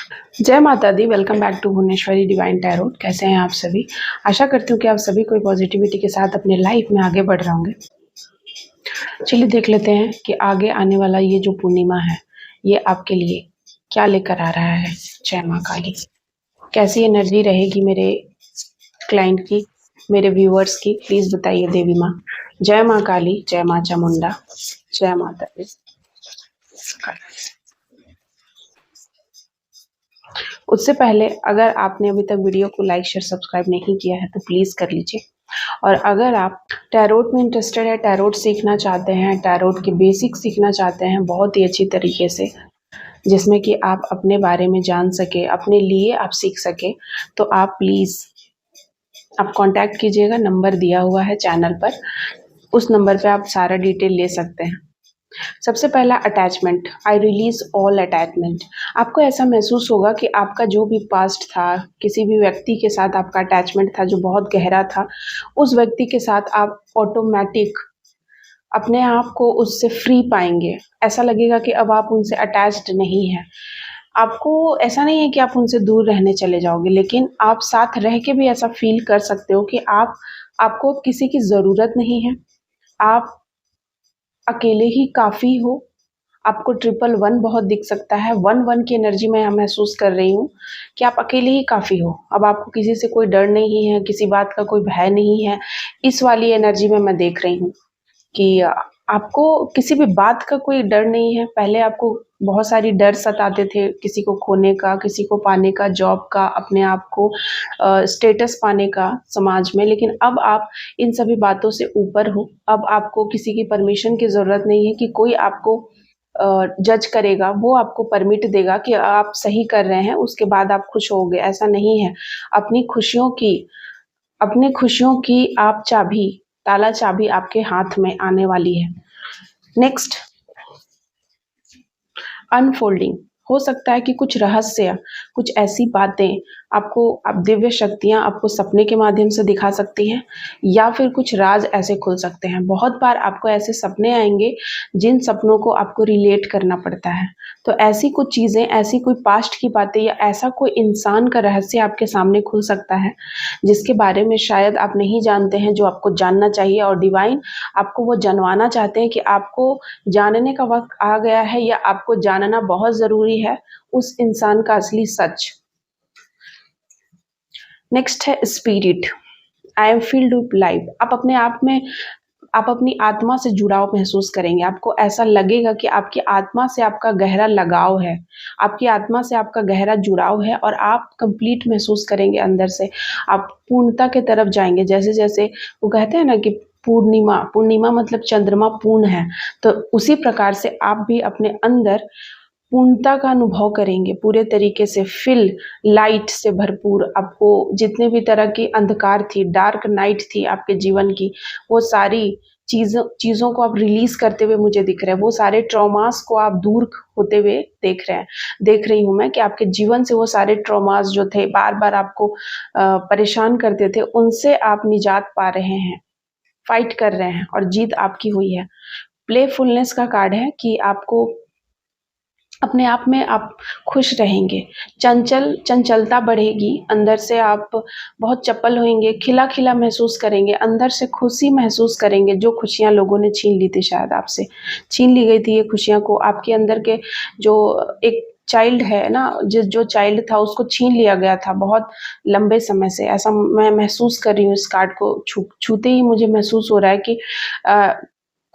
जय माता दी। Welcome back to Bhuvaneshwari divine tarot. कैसे हैं आप सभी? आशा करती हूँ कि आप सभी कोई पॉजिटिविटी के साथ अपने लाइफ में आगे बढ़ रहे होंगे। चलिए देख लेते हैं कि आगे आने वाला ये जो पूर्णिमा है ये आपके लिए क्या लेकर आ रहा है। जय माँ काली। कैसी एनर्जी रहेगी मेरे क्लाइंट की, मेरे व्यूअर्स की, प्लीज बताइए देवी माँ। जय माँ काली, जय माँ चामुंडा, जय माता दी। उससे पहले अगर आपने अभी तक वीडियो को लाइक शेयर सब्सक्राइब नहीं किया है तो प्लीज़ कर लीजिए। और अगर आप टैरोट में इंटरेस्टेड है, टैरोट सीखना चाहते हैं, टैरोट के बेसिक सीखना चाहते हैं बहुत ही अच्छी तरीके से, जिसमें कि आप अपने बारे में जान सके, अपने लिए आप सीख सके, तो आप प्लीज़ आप कांटेक्ट कीजिएगा। नंबर दिया हुआ है चैनल पर, उस नंबर पे आप सारा डिटेल ले सकते हैं। सबसे पहला attachment, I release all attachment. आपको ऐसा महसूस होगा कि आपका जो भी पास्ट था, किसी भी व्यक्ति के साथ आपका अटैचमेंट था जो बहुत गहरा था, उस व्यक्ति के साथ आप ऑटोमेटिक अपने आप को उससे फ्री पाएंगे। ऐसा लगेगा कि अब आप उनसे अटैच्ड नहीं है। आपको ऐसा नहीं है कि आप उनसे दूर रहने चले जाओगे, लेकिन आप साथ रह के भी ऐसा फील कर सकते हो कि आपको किसी की ज़रूरत नहीं है। आप अकेले ही काफ़ी हो। आपको ट्रिपल वन बहुत दिख सकता है। वन वन की एनर्जी मैं यहाँ महसूस कर रही हूँ कि आप अकेले ही काफ़ी हो। अब आपको किसी से कोई डर नहीं है, किसी बात का कोई भय नहीं है। इस वाली एनर्जी में मैं देख रही हूँ कि आपको किसी भी बात का कोई डर नहीं है। पहले आपको बहुत सारी डर सताते थे, किसी को खोने का, किसी को पाने का, जॉब का, अपने आप को स्टेटस पाने का समाज में, लेकिन अब आप इन सभी बातों से ऊपर हो। अब आपको किसी की परमिशन की ज़रूरत नहीं है कि कोई आपको जज करेगा, वो आपको परमिट देगा कि आप सही कर रहे हैं, उसके बाद आप खुश होगे, ऐसा नहीं है। अपनी खुशियों की अपनी खुशियों की आप चाबी, ताला चाबी आपके हाथ में आने वाली है। Next, unfolding. हो सकता है कि कुछ रहस्य, कुछ ऐसी बातें आपको, आप दिव्य शक्तियां आपको सपने के माध्यम से दिखा सकती हैं, या फिर कुछ राज ऐसे खुल सकते हैं। बहुत बार आपको ऐसे सपने आएंगे जिन सपनों को आपको रिलेट करना पड़ता है। तो ऐसी कुछ चीज़ें, ऐसी कोई पास्ट की बातें या ऐसा कोई इंसान का रहस्य आपके सामने खुल सकता है जिसके बारे में शायद आप नहीं जानते हैं, जो आपको जानना चाहिए। और डिवाइन आपको वो जानवाना चाहते हैं कि आपको जानने का वक्त आ गया है, या आपको जानना बहुत ज़रूरी है उस इंसान का असली सच। नेक्स्ट है spirit. I am field with life. आप अपनी आत्मा से जुड़ाव महसूस करेंगे। आपको ऐसा लगेगा कि आपकी आत्मा से आपका गहरा लगाव है, आपकी आत्मा से आपका गहरा जुड़ाव है, और आप कंप्लीट महसूस करेंगे अंदर से। आप पूर्णता के तरफ जाएंगे। जैसे जैसे वो कहते हैं ना कि पूर्णिमा, पूर्णिमा मतलब चंद्रमा पूर्ण है, तो उसी प्रकार से आप भी अपने अंदर पूर्णता का अनुभव करेंगे, पूरे तरीके से फिल, लाइट से भरपूर। आपको जितने भी तरह की अंधकार थी, डार्क नाइट थी आपके जीवन की, वो सारी चीज़ों को आप रिलीज करते हुए मुझे दिख रहे हैं। वो सारे ट्रॉमास को आप दूर होते हुए देख रहे हैं। देख रही हूँ मैं कि आपके जीवन से वो सारे ट्रॉमास जो थे, बार बार आपको परेशान करते थे, उनसे आप निजात पा रहे हैं, फाइट कर रहे हैं, और जीत आपकी हुई है। प्लेफुलनेस का कार्ड है कि आपको अपने आप में आप खुश रहेंगे। चंचलता बढ़ेगी, अंदर से आप बहुत चपल होंगे, खिला-खिला महसूस करेंगे, अंदर से खुशी महसूस करेंगे। जो खुशियाँ लोगों ने छीन ली थी, शायद आपसे छीन ली गई थी ये खुशियाँ को, आपके अंदर के जो एक चाइल्ड है ना, जो चाइल्ड था उसको छीन लिया गया था बहुत लंबे समय से। ऐसा मैं महसूस कर रही हूँ। इस कार्ड को छूते ही मुझे महसूस हो रहा है कि अ,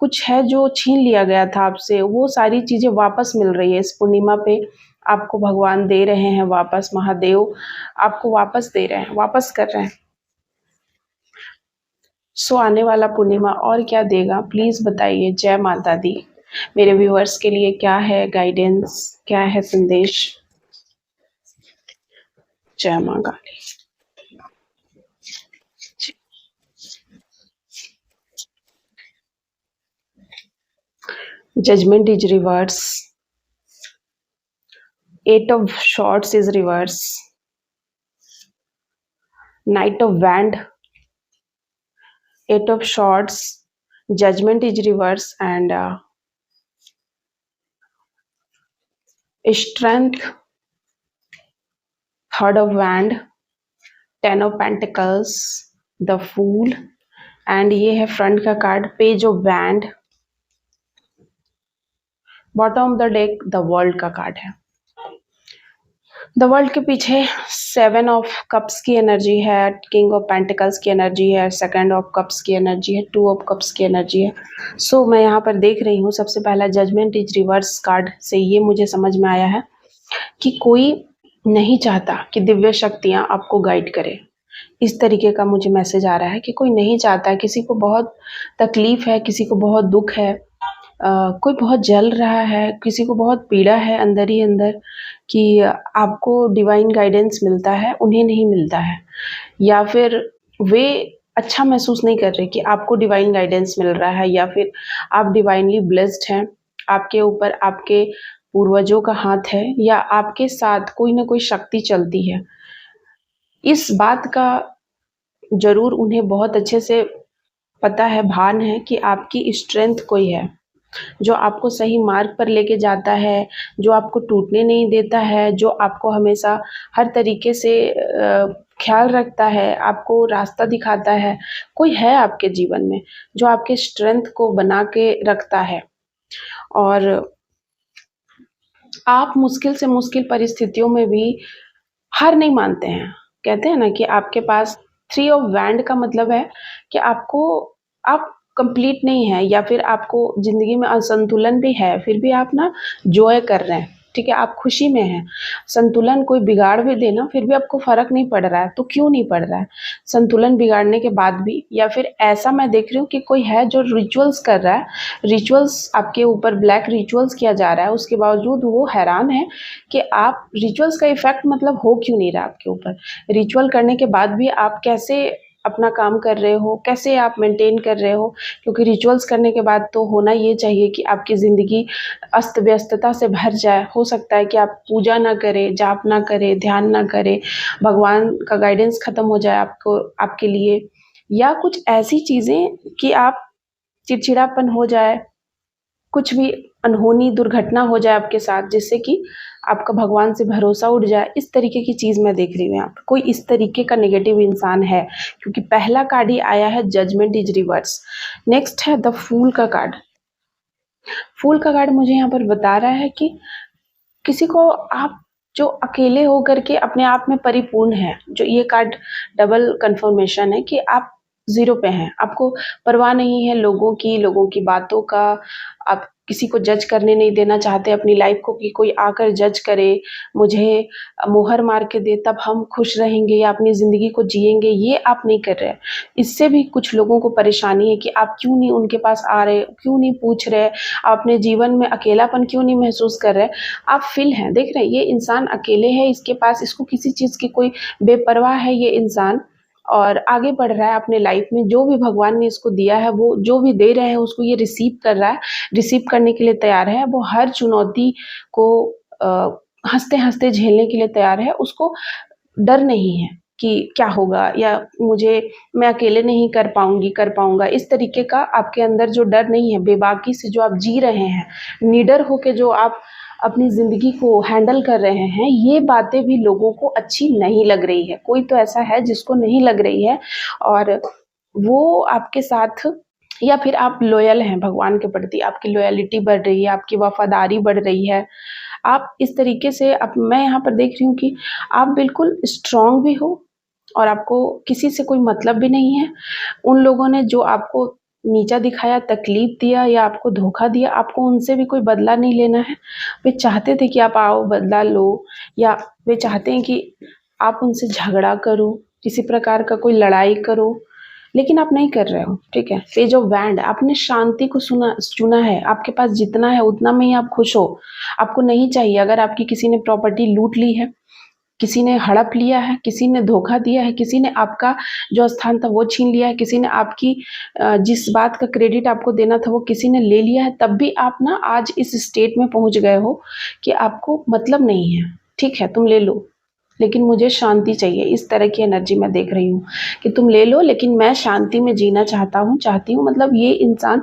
कुछ है जो छीन लिया गया था आपसे, वो सारी चीज़ें वापस मिल रही है इस पूर्णिमा पे। आपको भगवान दे रहे हैं वापस, महादेव आपको वापस दे रहे हैं, वापस कर रहे हैं। सो आने वाला पूर्णिमा और क्या देगा, प्लीज़ बताइए। जय माता दी। मेरे व्यूअर्स के लिए क्या है गाइडेंस, क्या है संदेश? जय माँ काली। Judgment is reverse, eight of swords is reverse, knight of wand, eight of swords, judgment is reverse, and strength third of wand, 10 of pentacles, the fool, and ये है फ्रंट का card page of wand. Bottom of the deck the world का card है। The world के पीछे 7 of cups की energy है, king of pentacles की एनर्जी है, सेकंड ऑफ कप्स की एनर्जी है, 2 ऑफ कप्स की एनर्जी है। सो मैं यहाँ पर देख रही हूँ, सबसे पहला जजमेंट इज रिवर्स कार्ड से ये मुझे समझ में आया है कि कोई नहीं चाहता कि दिव्य शक्तियाँ आपको गाइड करें। इस तरीके का मुझे मैसेज आ रहा है कि कोई नहीं चाहता है, किसी को बहुत तकलीफ है, किसी को बहुत दुख है, कोई बहुत जल रहा है, किसी को बहुत पीड़ा है अंदर ही अंदर कि आपको डिवाइन गाइडेंस मिलता है, उन्हें नहीं मिलता है, या फिर वे अच्छा महसूस नहीं कर रहे कि आपको डिवाइन गाइडेंस मिल रहा है, या फिर आप डिवाइनली ब्लेस्ड हैं, आपके ऊपर आपके पूर्वजों का हाथ है, या आपके साथ कोई ना कोई शक्ति चलती है। इस बात का ज़रूर उन्हें बहुत अच्छे से पता है, भान है कि आपकी स्ट्रेंथ कोई है जो आपको सही मार्ग पर लेके जाता है, जो आपको टूटने नहीं देता है, जो आपको हमेशा हर तरीके से ख्याल रखता है, आपको रास्ता दिखाता है। कोई है आपके जीवन में जो आपके स्ट्रेंथ को बना के रखता है, और आप मुश्किल से मुश्किल परिस्थितियों में भी हार नहीं मानते हैं। कहते हैं ना कि आपके पास 3 ऑफ वैंड का मतलब है कि आप कंप्लीट नहीं है, या फिर आपको ज़िंदगी में असंतुलन भी है, फिर भी आप ना जॉय कर रहे हैं, ठीक है, आप खुशी में हैं। संतुलन कोई बिगाड़ भी दे ना, फिर भी आपको फ़र्क नहीं पड़ रहा है, तो क्यों नहीं पड़ रहा है? संतुलन बिगाड़ने के बाद भी, या फिर ऐसा मैं देख रही हूँ कि कोई है जो रिचुअल्स कर रहा है, रिचुअल्स आपके ऊपर ब्लैक रिचुअल्स किया जा रहा है, उसके बावजूद वो हैरान है कि आप रिचुअल्स का इफ़ेक्ट मतलब हो क्यों नहीं रहा आपके ऊपर। रिचुअल करने के बाद भी आप कैसे अपना काम कर रहे हो, कैसे आप मेंटेन कर रहे हो, क्योंकि रिचुअल्स करने के बाद तो होना ये चाहिए कि आपकी ज़िंदगी अस्त व्यस्तता से भर जाए। हो सकता है कि आप पूजा ना करें, जाप ना करें, ध्यान ना करें, भगवान का गाइडेंस ख़त्म हो जाए आपको, आपके लिए, या कुछ ऐसी चीज़ें कि आप चिड़चिड़ापन हो जाए, कुछ भी अनहोनी दुर्घटना हो जाए आपके साथ, जिससे कि आपका भगवान से भरोसा उठ जाए। इस तरीके की चीज़ मैं देख रही हूँ यहाँ पे। कोई इस तरीके का नेगेटिव इंसान है, क्योंकि पहला कार्ड ही आया है जजमेंट इज रिवर्स। नेक्स्ट है द फूल का कार्ड। फूल का कार्ड मुझे यहाँ पर बता रहा है कि किसी को आप जो अकेले होकर के अपने आप में परिपूर्ण है, जो ये कार्ड डबल कंफर्मेशन है कि आप ज़ीरो पे हैं, आपको परवाह नहीं है लोगों की बातों का, आप किसी को जज करने नहीं देना चाहते अपनी लाइफ को कि कोई आकर जज करे, मुझे मोहर मार के दे तब हम खुश रहेंगे या अपनी ज़िंदगी को जिएंगे, ये आप नहीं कर रहे। इससे भी कुछ लोगों को परेशानी है कि आप क्यों नहीं उनके पास आ रहे, क्यों नहीं पूछ रहे, आप अपने जीवन में अकेलापन क्यों नहीं महसूस कर रहे। आप फ़ील हैं, देख रहे हैं ये इंसान अकेले है, इसके पास इसको किसी चीज़ की कोई बेपरवाह है ये इंसान, और आगे बढ़ रहा है अपने लाइफ में। जो भी भगवान ने इसको दिया है, वो जो भी दे रहे हैं उसको ये रिसीव कर रहा है, रिसीव करने के लिए तैयार है। वो हर चुनौती को हँसते-हँसते झेलने के लिए तैयार है। उसको डर नहीं है कि क्या होगा, या मैं अकेले नहीं कर पाऊँगी, कर पाऊँगा। इस तरीके का आपके अंदर जो डर नहीं है, बेबाकी से जो आप जी रहे हैं, निडर होके जो आप अपनी ज़िंदगी को हैंडल कर रहे हैं, ये बातें भी लोगों को अच्छी नहीं लग रही है। कोई तो ऐसा है जिसको नहीं लग रही है, और वो आपके साथ, या फिर आप लॉयल हैं भगवान के प्रति, आपकी लॉयल्टी बढ़ रही है, आपकी वफ़ादारी बढ़ रही है। आप इस तरीके से, अब मैं यहाँ पर देख रही हूँ कि आप बिल्कुल स्ट्रॉन्ग भी हो, और आपको किसी से कोई मतलब भी नहीं है। उन लोगों ने जो आपको नीचा दिखाया, तकलीफ़ दिया या आपको धोखा दिया, आपको उनसे भी कोई बदला नहीं लेना है। वे चाहते थे कि आप आओ, बदला लो, या वे चाहते हैं कि आप उनसे झगड़ा करो, किसी प्रकार का कोई लड़ाई करो, लेकिन आप नहीं कर रहे हो, ठीक है। पेज ऑफ वैंड, आपने शांति को चुना है, आपके पास जितना है उतना में ही आप खुश हो, आपको नहीं चाहिए। अगर आपकी किसी ने प्रॉपर्टी लूट ली है, किसी ने हड़प लिया है, किसी ने धोखा दिया है, किसी ने आपका जो स्थान था वो छीन लिया है, किसी ने आपकी जिस बात का क्रेडिट आपको देना था वो किसी ने ले लिया है, तब भी आप ना आज इस स्टेट में पहुंच गए हो कि आपको मतलब नहीं है। ठीक है, तुम ले लो, लेकिन मुझे शांति चाहिए। इस तरह की एनर्जी मैं देख रही हूँ कि तुम ले लो, लेकिन मैं शांति में जीना चाहती हूँ। मतलब ये इंसान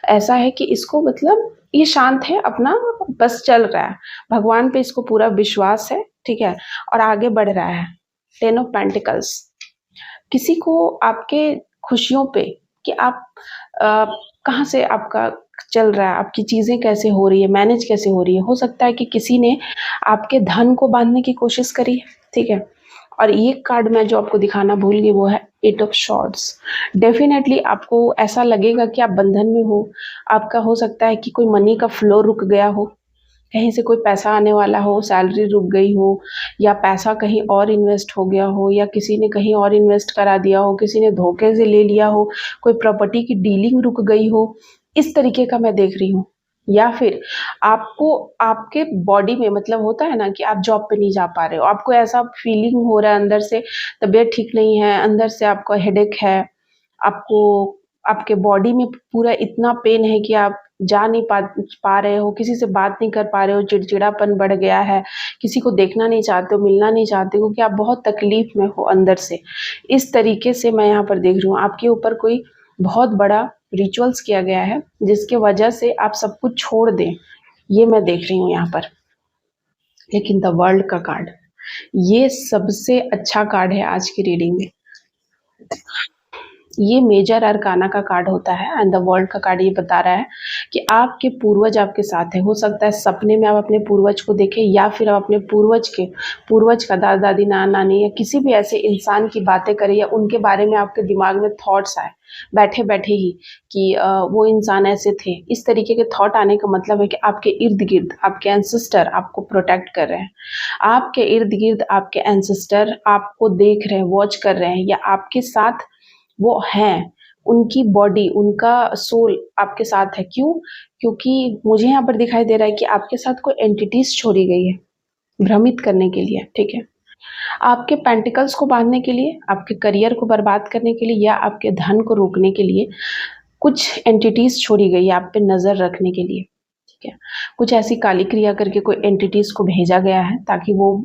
ऐसा है कि इसको मतलब ये शांत है, अपना बस चल रहा है, भगवान पे इसको पूरा विश्वास है, ठीक है, और आगे बढ़ रहा है। 10 ऑफ पेंटिकल्स, किसी को आपके खुशियों पे कि आप कहाँ से आपका चल रहा है, आपकी चीज़ें कैसे हो रही है, मैनेज कैसे हो रही है। हो सकता है कि किसी ने आपके धन को बांधने की कोशिश करी है, ठीक है। और ये कार्ड मैं जो आपको दिखाना भूल गई वो है 8 ऑफ शॉर्ट्स। डेफिनेटली आपको ऐसा लगेगा कि आप बंधन में हो, आपका हो सकता है कि कोई मनी का फ्लो रुक गया हो, कहीं से कोई पैसा आने वाला हो, सैलरी रुक गई हो, या पैसा कहीं और इन्वेस्ट हो गया हो, या किसी ने कहीं और इन्वेस्ट करा दिया हो, किसी ने धोखे से ले लिया हो, कोई प्रॉपर्टी की डीलिंग रुक गई हो, इस तरीके का मैं देख रही हूँ। या फिर आपको आपके बॉडी में मतलब होता है ना कि आप जॉब पे नहीं जा पा रहे हो, आपको ऐसा फीलिंग हो रहा है अंदर से, तबीयत ठीक नहीं है, अंदर से आपको हेडेक है, आपको आपके बॉडी में पूरा इतना पेन है कि आप जा नहीं पा रहे हो, किसी से बात नहीं कर पा रहे हो, चिड़चिड़ापन बढ़ गया है, किसी को देखना नहीं चाहते हो, मिलना नहीं चाहते हो, क्योंकि आप बहुत तकलीफ में हो अंदर से। इस तरीके से मैं यहाँ पर देख रही हूँ आपके ऊपर कोई बहुत बड़ा रिचुअल्स किया गया है जिसके वजह से आप सब कुछ छोड़ दें, ये मैं देख रही हूँ यहाँ पर। लेकिन द वर्ल्ड का कार्ड, ये सबसे अच्छा कार्ड है आज की रीडिंग में। ये मेजर अरकाना का कार्ड होता है एंड द वर्ल्ड का कार्ड ये बता रहा है कि आपके पूर्वज आपके साथ है। हो सकता है सपने में आप अपने पूर्वज को देखें, या फिर आप अपने पूर्वज का दादा दादी नाना नानी या किसी भी ऐसे इंसान की बातें करें, या उनके बारे में आपके दिमाग में थॉट्स आए बैठे बैठे ही कि वो इंसान ऐसे थे। इस तरीके के थॉट आने का मतलब है कि आपके इर्द गिर्द आपके एंसेस्टर आपको प्रोटेक्ट कर रहे हैं, आपके इर्द गिर्द आपके एंसेस्टर आपको देख रहे हैं, वॉच कर रहे हैं, या आपके साथ वो हैं, उनकी बॉडी उनका सोल आपके साथ है। क्यों? क्योंकि मुझे यहाँ पर दिखाई दे रहा है कि आपके साथ कोई एंटिटीज छोड़ी गई है भ्रमित करने के लिए, ठीक है, आपके पेंटिकल्स को बांधने के लिए, आपके करियर को बर्बाद करने के लिए, या आपके धन को रोकने के लिए कुछ एंटिटीज छोड़ी गई है आप पे नज़र रखने के लिए, ठीक है। कुछ ऐसी काली क्रिया करके कोई एंटिटीज को भेजा गया है ताकि वो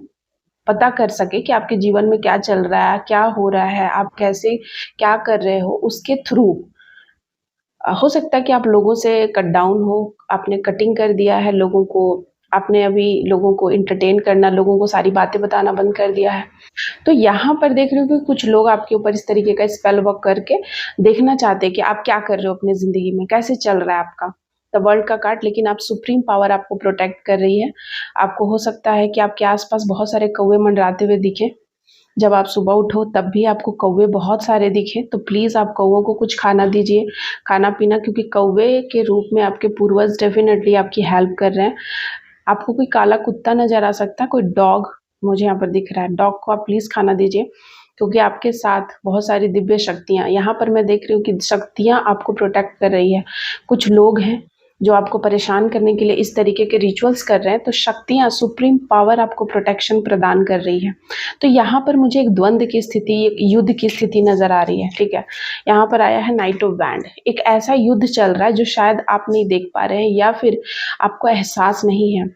पता कर सके कि आपके जीवन में क्या चल रहा है, क्या हो रहा है, आप कैसे क्या कर रहे हो, उसके थ्रू। हो सकता है कि आप लोगों से कट डाउन हो, आपने कटिंग कर दिया है लोगों को, आपने अभी लोगों को एंटरटेन करना, लोगों को सारी बातें बताना बंद कर दिया है। तो यहाँ पर देख रही हूँ कि कुछ लोग आपके ऊपर इस तरीके का स्पेल वर्क करके देखना चाहते हैं कि आप क्या कर रहे हो अपनी ज़िंदगी में, कैसे चल रहा है आपका द वर्ल्ड का कार्ड। लेकिन आप सुप्रीम पावर आपको प्रोटेक्ट कर रही है। आपको हो सकता है कि आपके आसपास बहुत सारे कौवे मंडराते हुए दिखे, जब आप सुबह उठो तब भी आपको कौवे बहुत सारे दिखे, तो प्लीज़ आप कौवों को कुछ खाना दीजिए, खाना पीना, क्योंकि कौवे के रूप में आपके पूर्वज डेफिनेटली आपकी हेल्प कर रहे हैं। आपको कोई काला कुत्ता नज़र आ सकता है, कोई डॉग मुझे यहाँ पर दिख रहा है, डॉग को आप प्लीज़ खाना दीजिए, क्योंकि आपके साथ बहुत सारी दिव्य शक्तियाँ, यहाँ पर मैं देख रही हूँ कि शक्तियाँ आपको प्रोटेक्ट कर रही है। कुछ लोग हैं जो आपको परेशान करने के लिए इस तरीके के रिचुअल्स कर रहे हैं, तो शक्तियाँ सुप्रीम पावर आपको प्रोटेक्शन प्रदान कर रही है। तो यहाँ पर मुझे एक द्वंद्व की स्थिति, एक युद्ध की स्थिति नज़र आ रही है, ठीक है। यहाँ पर आया है नाइट ऑफ वैंड, एक ऐसा युद्ध चल रहा है जो शायद आप नहीं देख पा रहे हैं, या फिर आपको एहसास नहीं है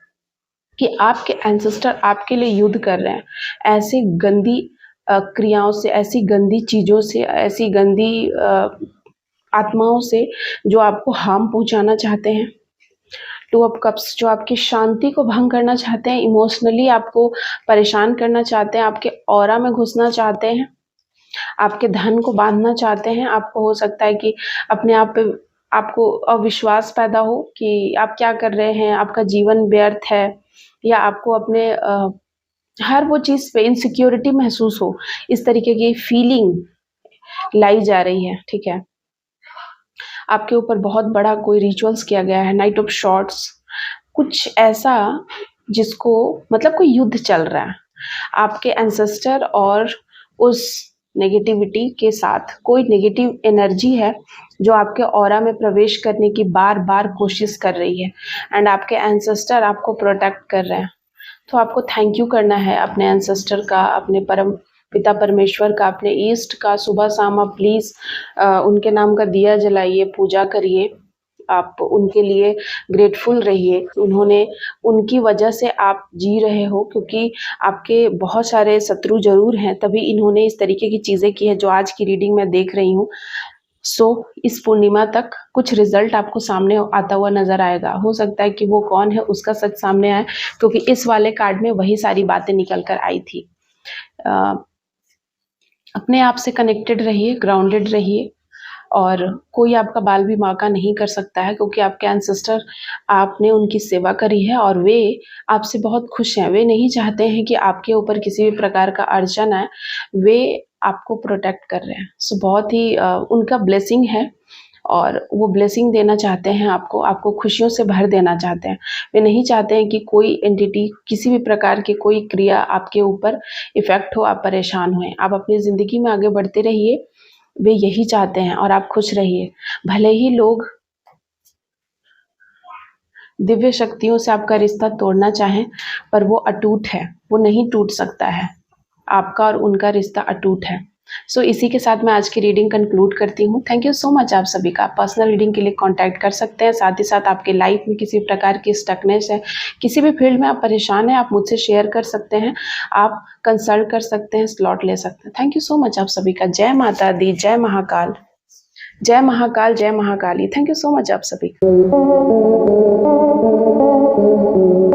कि आपके एंसेस्टर आपके लिए युद्ध कर रहे हैं। ऐसी गंदी क्रियाओं से, ऐसी गंदी चीज़ों से, ऐसी गंदी आत्माओं से जो आपको हार्म पहुंचाना चाहते हैं। टू ऑफ कप्स जो आपकी शांति को भंग करना चाहते हैं, इमोशनली आपको परेशान करना चाहते हैं, आपके ऑरा में घुसना चाहते हैं, आपके धन को बांधना चाहते हैं। आपको हो सकता है कि अपने आप पे आपको अविश्वास पैदा हो कि आप क्या कर रहे हैं, आपका जीवन व्यर्थ है, या आपको अपने हर वो चीज़ पे इनसिक्योरिटी महसूस हो, इस तरीके की फीलिंग लाई जा रही है, ठीक है। आपके ऊपर बहुत बड़ा कोई रिचुअल्स किया गया है, नाइट ऑफ शॉर्ट्स, कुछ ऐसा जिसको मतलब कोई युद्ध चल रहा है आपके एंसेस्टर और उस नेगेटिविटी के साथ। कोई नेगेटिव एनर्जी है जो आपके ऑरा में प्रवेश करने की बार बार कोशिश कर रही है, एंड आपके एंसेस्टर आपको प्रोटेक्ट कर रहे हैं। तो आपको थैंक यू करना है अपने एंसेस्टर का, अपने परम पिता परमेश्वर का, अपने ईस्ट का। सुबह शाम आप प्लीज़ उनके नाम का दिया जलाइए, पूजा करिए, आप उनके लिए ग्रेटफुल रहिए। उन्होंने, उनकी वजह से आप जी रहे हो, क्योंकि आपके बहुत सारे शत्रु जरूर हैं, तभी इन्होंने इस तरीके की चीज़ें की है जो आज की रीडिंग में देख रही हूँ। सो इस पूर्णिमा तक कुछ रिजल्ट आपको सामने आता हुआ नजर आएगा। हो सकता है कि वो कौन है उसका सच सामने आए, क्योंकि इस वाले कार्ड में वही सारी बातें निकल कर आई थी। अपने आप से कनेक्टेड रहिए, ग्राउंडेड रहिए, और कोई आपका बाल भी बांका नहीं कर सकता है, क्योंकि आपके एंसेस्टर, आपने उनकी सेवा करी है और वे आपसे बहुत खुश हैं। वे नहीं चाहते हैं कि आपके ऊपर किसी भी प्रकार का अड़चन आए, वे आपको प्रोटेक्ट कर रहे हैं। सो बहुत ही उनका ब्लेसिंग है, और वो ब्लेसिंग देना चाहते हैं आपको, आपको खुशियों से भर देना चाहते हैं। वे नहीं चाहते हैं कि कोई एंटिटी, किसी भी प्रकार की कोई क्रिया आपके ऊपर इफ़ेक्ट हो, आप परेशान हुए। आप अपनी ज़िंदगी में आगे बढ़ते रहिए, वे यही चाहते हैं, और आप खुश रहिए। भले ही लोग दिव्य शक्तियों से आपका रिश्ता तोड़ना चाहें, पर वो अटूट है, वो नहीं टूट सकता है। आपका और उनका रिश्ता अटूट है। सो इसी के साथ मैं आज की रीडिंग कंक्लूड करती हूँ। थैंक यू सो मच आप सभी का। पर्सनल रीडिंग के लिए कांटेक्ट कर सकते हैं। साथ ही साथ आपके लाइफ में किसी प्रकार की स्टकनेस है, किसी भी फील्ड में आप परेशान हैं, आप मुझसे शेयर कर सकते हैं, आप कंसल्ट कर सकते हैं, स्लॉट ले सकते हैं। थैंक यू सो मच आप सभी का। जय माता दी, जय महाकाल, जय महाकाल, जय Mahakali. Thank you so much आप सभी।